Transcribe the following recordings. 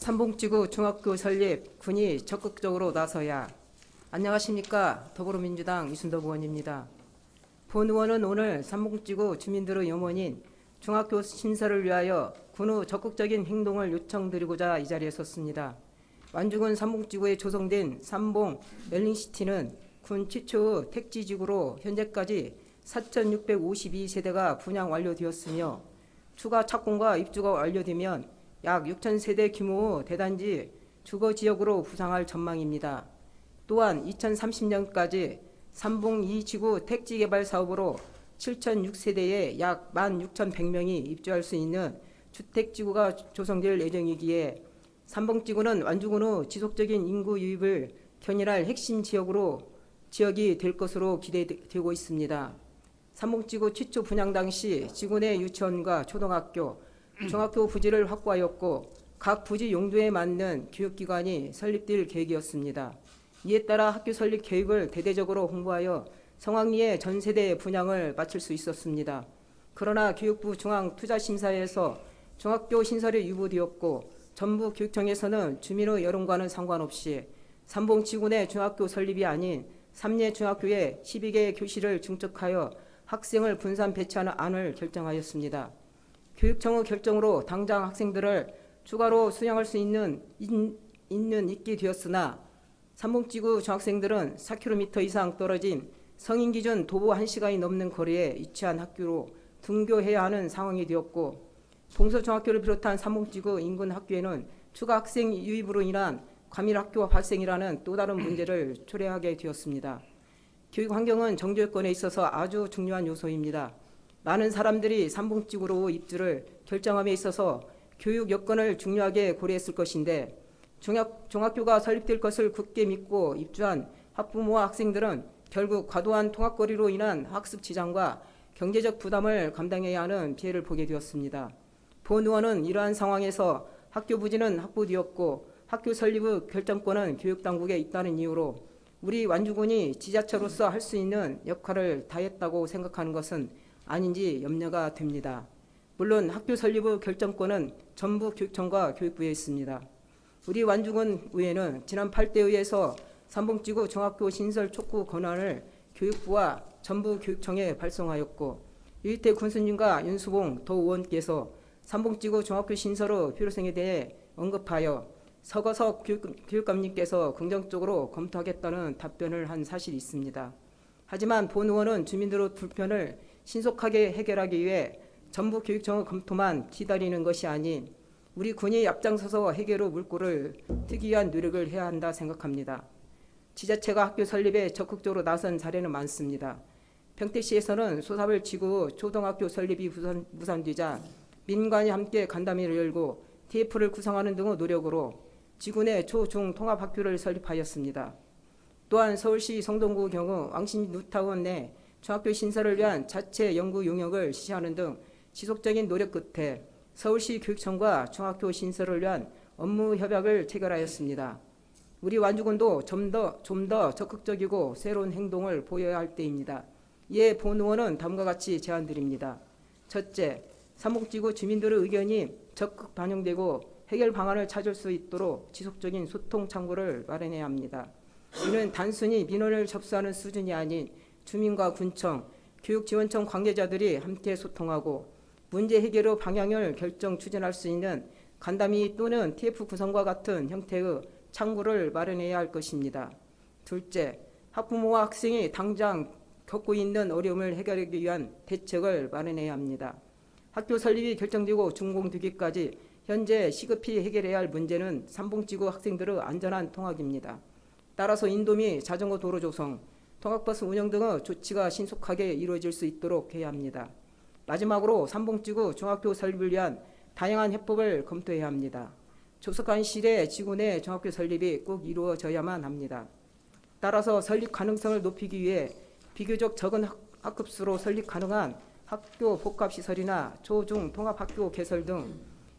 삼봉지구 중학교 설립 군이 적극적으로 나서야. 안녕하십니까. 더불어민주당 이순덕 의원입니다. 본 의원은 오늘 삼봉지구 주민들의 염원인 중학교 신설을 위하여 군의 적극적인 행동을 요청드리고자 이 자리에 섰습니다. 완주군 삼봉지구에 조성된 삼봉 멜링시티는 군 최초의 택지지구로 현재까지 4,652세대가 분양 완료되었으며 추가 착공과 입주가 완료되면 약 6,000세대 규모의 대단지 주거지역으로 부상할 전망입니다. 또한 2030년까지 삼봉 2지구 택지개발 사업으로 7,006세대의 약 16,100명이 입주할 수 있는 주택지구가 조성될 예정이기에 삼봉지구는 완주군의 지속적인 인구 유입을 견인할 핵심 지역이 될 것으로 기대되고 있습니다. 삼봉지구 최초 분양 당시 지구 내 유치원과 초등학교, 중학교 부지를 확보하였고 각 부지 용도에 맞는 교육기관이 설립될 계획이었습니다. 이에 따라 학교 설립 계획을 대대적으로 홍보하여 성황리에 전세대 분양을 마칠 수 있었습니다. 그러나 교육부 중앙투자심사에서 중학교 신설이 유보되었고 전북교육청에서는 주민의 여론과는 상관없이 삼봉지구 내 중학교 설립이 아닌 삼례 중학교에 12개 교실을 증축하여 학생을 분산 배치하는 안을 결정하였습니다. 교육청의 결정으로 당장 학생들을 추가로 수용할 수 있게 되었으나 삼봉지구 중학생들은 4km 이상 떨어진 성인 기준 도보 1시간이 넘는 거리에 위치한 학교로 등교해야 하는 상황이 되었고 봉서중학교를 비롯한 삼봉지구 인근 학교에는 추가 학생 유입으로 인한 과밀학교 발생이라는 또 다른 문제를 초래하게 되었습니다. 교육 환경은 정조여건에 있어서 아주 중요한 요소입니다. 많은 사람들이 삼봉지구로 입주를 결정함에 있어서 교육 여건을 중요하게 고려했을 것인데 중학교가 설립될 것을 굳게 믿고 입주한 학부모와 학생들은 결국 과도한 통학거리로 인한 학습 지장과 경제적 부담을 감당해야 하는 피해를 보게 되었습니다. 본 의원은 이러한 상황에서 학교 부지는 확보되었고 학교 설립의 결정권은 교육당국에 있다는 이유로 우리 완주군이 지자체로서 할 수 있는 역할을 다했다고 생각하는 것은 아닌지 염려가 됩니다. 물론 학교 설립의 결정권은 전북교육청과 교육부에 있습니다. 우리 완주군 의회는 지난 8대의회에서 삼봉지구 중학교 신설 촉구 권한을 교육부와 전북교육청에 발송하였고 유희태 군수님과 윤수봉 도 의원께서 삼봉지구 중학교 신설의 필요성에 대해 언급하여 서거석 교육감님께서 긍정적으로 검토하겠다는 답변을 한 사실이 있습니다. 하지만 본 의원은 주민들의 불편을 신속하게 해결하기 위해 전북교육청의 검토만 기다리는 것이 아닌 우리 군이 앞장서서 해결의 물꼬를 트기 위한 노력을 해야 한다 생각합니다. 지자체가 학교 설립에 적극적으로 나선 사례는 많습니다. 평택시에서는 소사발 지구 초등학교 설립이 무산되자 민간이 함께 간담회를 열고 TF를 구성하는 등의 노력으로 지구 내 초, 중 통합학교를 설립하였습니다. 또한 서울시 성동구 경우 왕신 뉴타운 내 중학교 신설을 위한 자체 연구 용역을 시시하는 등 지속적인 노력 끝에 서울시 교육청과 중학교 신설을 위한 업무 협약을 체결하였습니다. 우리 완주군도 좀 더 적극적이고 새로운 행동을 보여야 할 때입니다. 이에 본 의원은 다음과 같이 제안드립니다. 첫째, 삼봉지구 주민들의 의견이 적극 반영되고 해결 방안을 찾을 수 있도록 지속적인 소통 창구를 마련해야 합니다. 이는 단순히 민원을 접수하는 수준이 아닌 주민과 군청, 교육지원청 관계자들이 함께 소통하고 문제 해결의 방향을 결정 추진할 수 있는 간담회 또는 TF 구성과 같은 형태의 창구를 마련해야 할 것입니다. 둘째, 학부모와 학생이 당장 겪고 있는 어려움을 해결하기 위한 대책을 마련해야 합니다. 학교 설립이 결정되고 준공되기까지 현재 시급히 해결해야 할 문제는 삼봉지구 학생들의 안전한 통학입니다. 따라서 인도 및 자전거 도로 조성, 통학버스 운영 등의 조치가 신속하게 이루어질 수 있도록 해야 합니다. 마지막으로 삼봉지구 중학교 설립을 위한 다양한 해법을 검토해야 합니다. 조속한 시일에 지구 내 중학교 설립이 꼭 이루어져야만 합니다. 따라서 설립 가능성을 높이기 위해 비교적 적은 학급수로 설립 가능한 학교 복합시설이나 초, 중 통합학교 개설 등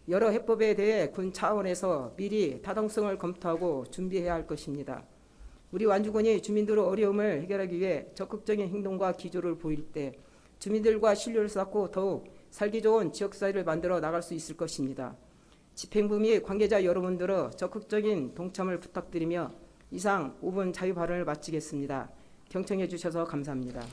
여러 해법에 대해 군 차원에서 미리 타당성을 검토하고 준비해야 할 것입니다. 우리 완주군이 주민들의 어려움을 해결하기 위해 적극적인 행동과 기조를 보일 때 주민들과 신뢰를 쌓고 더욱 살기 좋은 지역사회를 만들어 나갈 수 있을 것입니다. 집행부 및 관계자 여러분들의 적극적인 동참을 부탁드리며 이상 5분 자유 발언을 마치겠습니다. 경청해 주셔서 감사합니다.